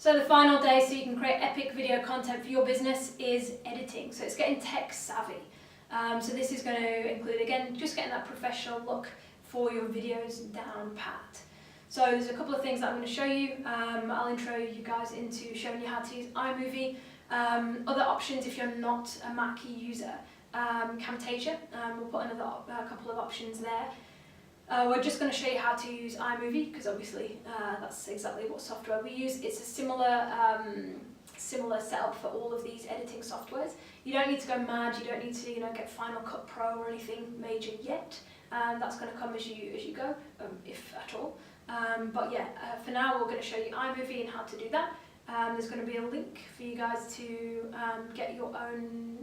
So the final day so you can create epic video content for your business is editing. So it's getting tech savvy. So this is going to include, again, just getting that professional look for your videos down pat. So there's a couple of things that I'm going to show you. I'll intro you guys into showing you how to use iMovie. Other options if you're not a Mackie user, Camtasia, we'll put a couple of options there. We're just going to show you how to use iMovie because obviously that's exactly what software we use. It's a similar setup for all of these editing softwares. You don't need to go mad. You don't need to get Final Cut Pro or anything major yet. That's going to come as you go, if at all. But yeah, for now we're going to show you iMovie and how to do that. There's going to be a link for you guys to get your own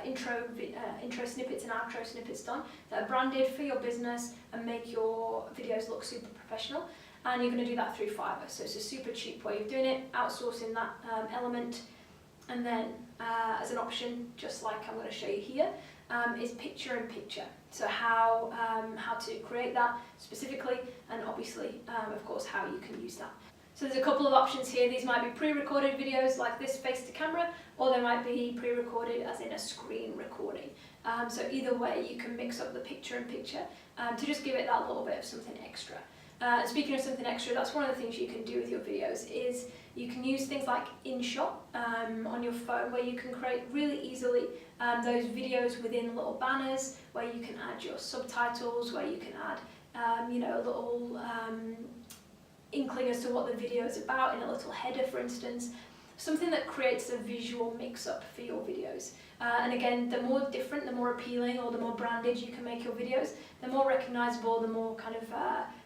intro snippets and outro snippets done that are branded for your business and make your videos look super professional. And you're going to do that through Fiverr. So it's a super cheap way of doing it, outsourcing that element. And then as an option, just like I'm going to show you here, is picture-in-picture. So how to create that specifically, and obviously, of course, how you can use that. So there's a couple of options here. These might be pre-recorded videos like this face to camera, or they might be pre-recorded as in a screen recording. So either way, you can mix up the picture-in-picture to just give it that little bit of something extra. And speaking of something extra, that's one of the things you can do with your videos is you can use things like InShot on your phone, where you can create really easily those videos within little banners, where you can add your subtitles, where you can add a little inkling as to what the video is about in a little header, for instance. Something that creates a visual mix-up for your videos. And again, the more different, the more appealing, or the more branded you can make your videos, the more recognizable, the more kind of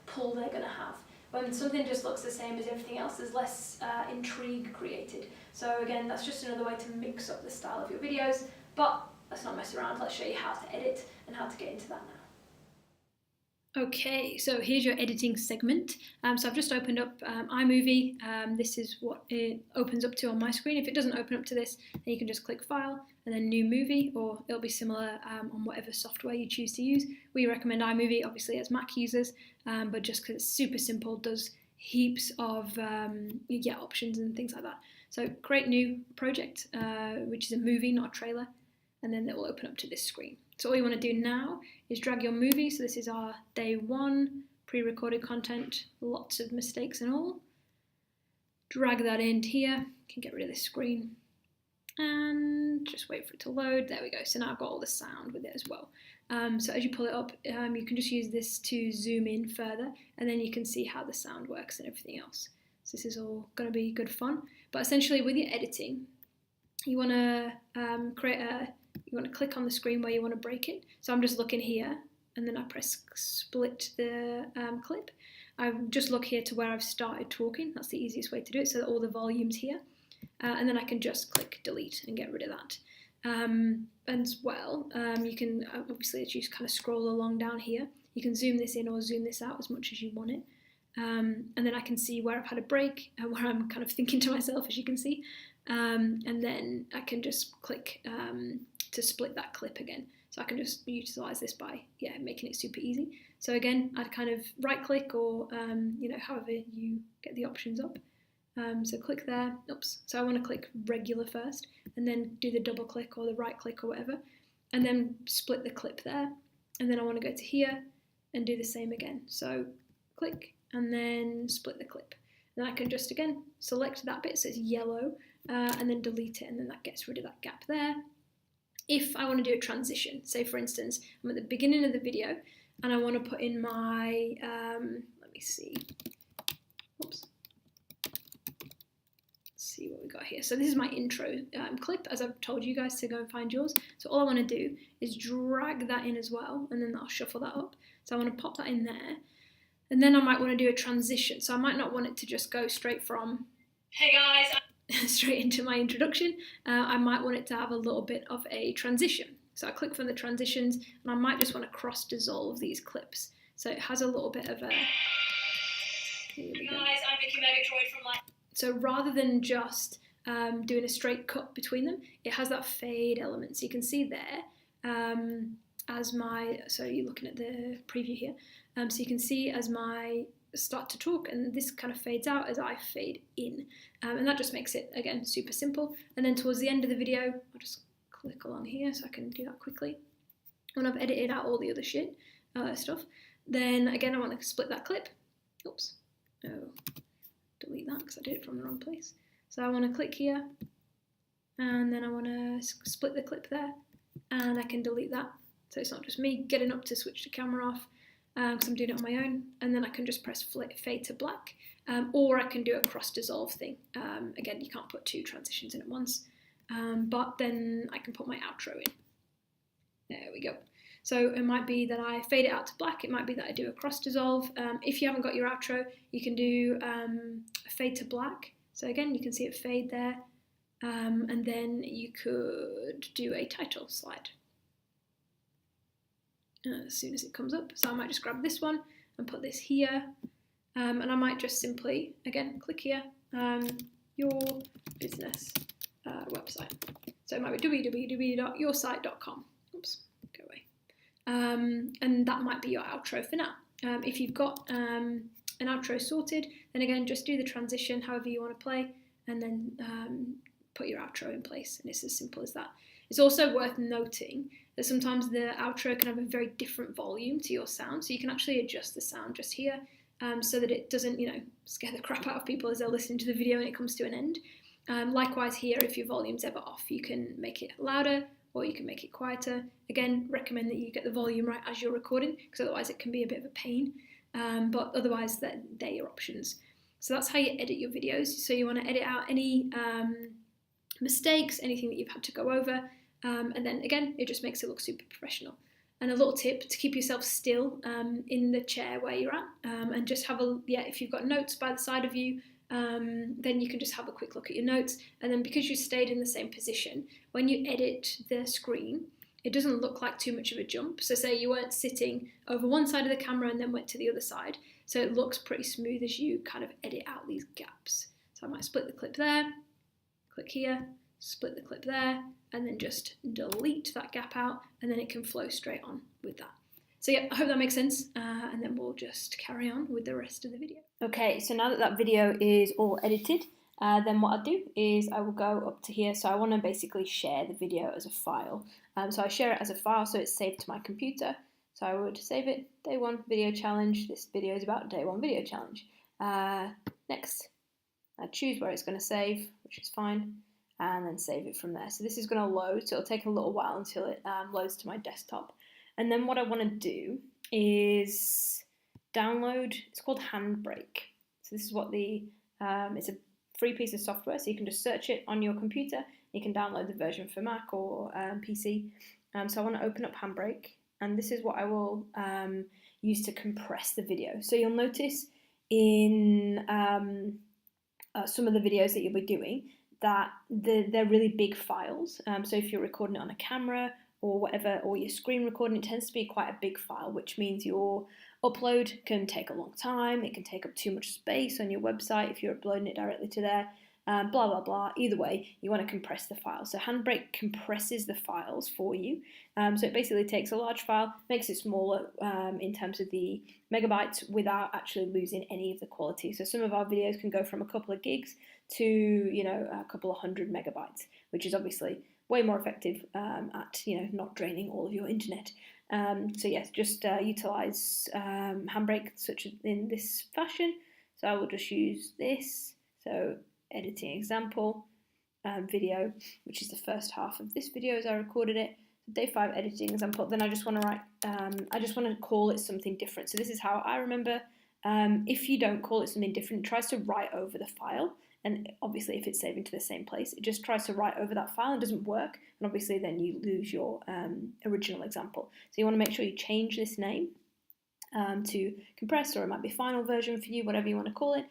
pull they're going to have. When something just looks the same as everything else, there's less intrigue created. So again, that's just another way to mix up the style of your videos. But let's not mess around. Let's show you how to edit and how to get into that now. Okay, so here's your editing segment. So I've just opened up iMovie. This is what it opens up to on my screen. If it doesn't open up to this, then you can just click File and then New Movie, or it'll be similar on whatever software you choose to use. We recommend iMovie, obviously, as Mac users, but just because it's super simple, does heaps of options and things like that. So create new project, which is a movie, not a trailer, and then it will open up to this screen. So all you want to do now is drag your movie. So this is our day one, pre-recorded content, lots of mistakes and all. Drag that in here. You can get rid of this screen and just wait for it to load. There we go. So now I've got all the sound with it as well. So as you pull it up, you can just use this to zoom in further, and then you can see how the sound works and everything else. So this is all going to be good fun. But essentially with your editing, you want to you want to click on the screen where you want to break it. So I'm just looking here, and then I press split the clip. I just look here to where I've started talking. That's the easiest way to do it, so that all the volume's here. And then I can just click delete and get rid of that. And as well, you can obviously, as you kind of scroll along down here, you can zoom this in or zoom this out as much as you want it. And then I can see where I've had a break and where I'm kind of thinking to myself, as you can see. And then I can just click to split that clip again. So I can just utilise this by making it super easy. So again, I'd kind of right click, or however you get the options up. So click there, oops. So I want to click regular first, and then do the double click or the right click or whatever, and then split the clip there. And then I want to go to here and do the same again. So click and then split the clip. And I can just again select that bit so it's yellow, and then delete it, and then that gets rid of that gap there. If I want to do a transition, say for instance, I'm at the beginning of the video and I want to put in my, let me see, oops. Let's see what we got here. So this is my intro clip, as I've told you guys to go and find yours. So all I want to do is drag that in as well, and then I'll shuffle that up. So I want to pop that in there, and then I might want to do a transition. So I might not want it to just go straight from, hey guys, straight into my introduction. I might want it to have a little bit of a transition. So I click from the transitions, and I might just want to cross dissolve these clips. So it has a little bit of a... Hey guys, I'm Vicky Megatroid from like... So rather than just doing a straight cut between them, it has that fade element. So you can see there, so you're looking at the preview here. So you can see as my start to talk, and this kind of fades out as I fade in, and that just makes it, again, super simple. And then towards the end of the video, I'll just click along here so I can do that quickly. When I've edited out all the other stuff, then again I want to split that clip. Oops, no, delete that because I did it from the wrong place. So I want to click here, and then I want to split the clip there, and I can delete that. So it's not just me getting up to switch the camera off, because I'm doing it on my own, and then I can just press fade to black, or I can do a cross dissolve thing. Again, you can't put two transitions in at once, but then I can put my outro in. There we go. So it might be that I fade it out to black, it might be that I do a cross dissolve. If you haven't got your outro, you can do a fade to black. So again, you can see it fade there, and then you could do a title slide. As soon as it comes up. So I might just grab this one and put this here, and I might just simply, again, click here, your business website. So it might be www.yoursite.com. Oops, go away. And that might be your outro for now. If you've got an outro sorted, then again, just do the transition however you want to play, and then put your outro in place, and it's as simple as that. It's also worth noting that sometimes the outro can have a very different volume to your sound, so you can actually adjust the sound just here, so that it doesn't, scare the crap out of people as they're listening to the video and it comes to an end. Likewise here, if your volume's ever off, you can make it louder or you can make it quieter. Again, recommend that you get the volume right as you're recording, because otherwise it can be a bit of a pain, but otherwise they're your options. So that's how you edit your videos. So you want to edit out any mistakes, anything that you've had to go over, and then again, it just makes it look super professional. And a little tip to keep yourself still in the chair where you're at, and just have if you've got notes by the side of you, then you can just have a quick look at your notes, and then because you stayed in the same position, when you edit the screen, it doesn't look like too much of a jump. So say you weren't sitting over one side of the camera and then went to the other side, so it looks pretty smooth as you kind of edit out these gaps. So I might split the clip there, click here, split the clip there, and then just delete that gap out, and then it can flow straight on with that. So yeah, I hope that makes sense, and then we'll just carry on with the rest of the video. Okay, so now that that video is all edited, then what I'll do is I will go up to here. So I want to basically share the video as a file. So I share it as a file so it's saved to my computer. So I would save it, day one video challenge. This video is about day one video challenge. Next, I choose where it's going to save, which is fine, and then save it from there. So this is going to load, so it'll take a little while until it loads to my desktop. And then what I want to do is download, it's called Handbrake. So this is what it's a free piece of software, so you can just search it on your computer. You can download the version for Mac or PC. So I want to open up Handbrake, and this is what I will use to compress the video. So you'll notice in some of the videos that you'll be doing that they're really big files. So if you're recording it on a camera or whatever, or your screen recording, it tends to be quite a big file, which means your upload can take a long time, it can take up too much space on your website if you're uploading it directly to there, blah, blah, blah. Either way, you want to compress the file. So Handbrake compresses the files for you. So it basically takes a large file, makes it smaller in terms of the megabytes without actually losing any of the quality. So some of our videos can go from a couple of gigs to, a couple of 100 megabytes, which is obviously way more effective at, not draining all of your internet. So yes, just utilize Handbrake such in this fashion. So I will just use this. So editing example, video, which is the first half of this video as I recorded it. Day 5 editing example. Then I just want to write, I just want to call it something different. So this is how I remember. If you don't call it something different, it tries to write over the file. And obviously if it's saving to the same place, it just tries to write over that file and doesn't work. And obviously then you lose your original example. So you want to make sure you change this name to compressed, or it might be final version for you, whatever you want to call it.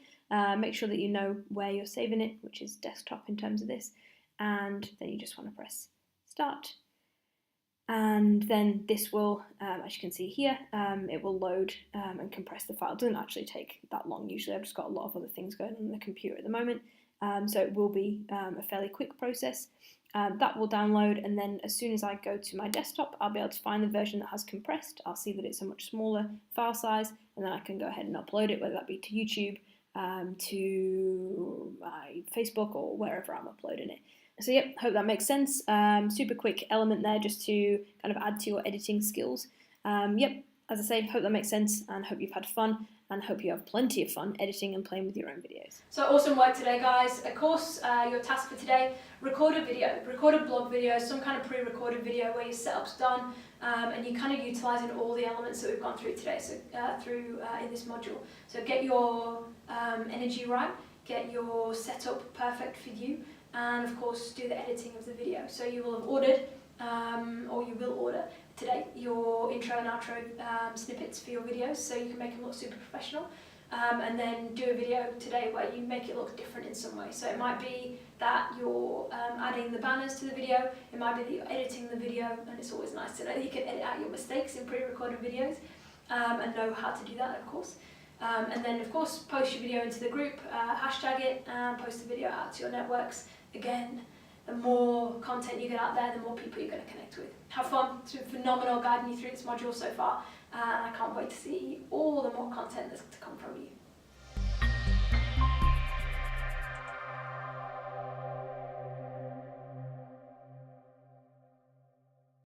Make sure that you know where you're saving it, which is desktop in terms of this. And then you just want to press start. And then this will, as you can see here, it will load and compress the file. It doesn't actually take that long usually. I've just got a lot of other things going on the computer at the moment. So it will be a fairly quick process. That will download, and then as soon as I go to my desktop, I'll be able to find the version that has compressed. I'll see that it's a much smaller file size, and then I can go ahead and upload it, whether that be to YouTube, to my Facebook, or wherever I'm uploading it. So yep, hope that makes sense. Super quick element there just to kind of add to your editing skills. Yep, as I say, hope that makes sense, and hope you've had fun, and hope you have plenty of fun editing and playing with your own videos. So awesome work today, guys. Of course, your task for today, record a video, record a blog video, some kind of pre-recorded video where your setup's done, and you're kind of utilising all the elements that we've gone through today, so in this module. So get your energy right, get your setup perfect for you, and of course do the editing of the video. So you will have ordered, or you will order today, your intro and outro snippets for your videos, so you can make them look super professional. And then do a video today where you make it look different in some way. So it might be that you're adding the banners to the video, it might be that you're editing the video, and it's always nice to know that you can edit out your mistakes in pre-recorded videos, and know how to do that, of course. And then of course post your video into the group, hashtag it, and post the video out to your networks. Again, the more content you get out there, the more people you're going to connect with. Have fun. It's been phenomenal guiding you through this module so far, and I can't wait to see all the more content that's to come from you.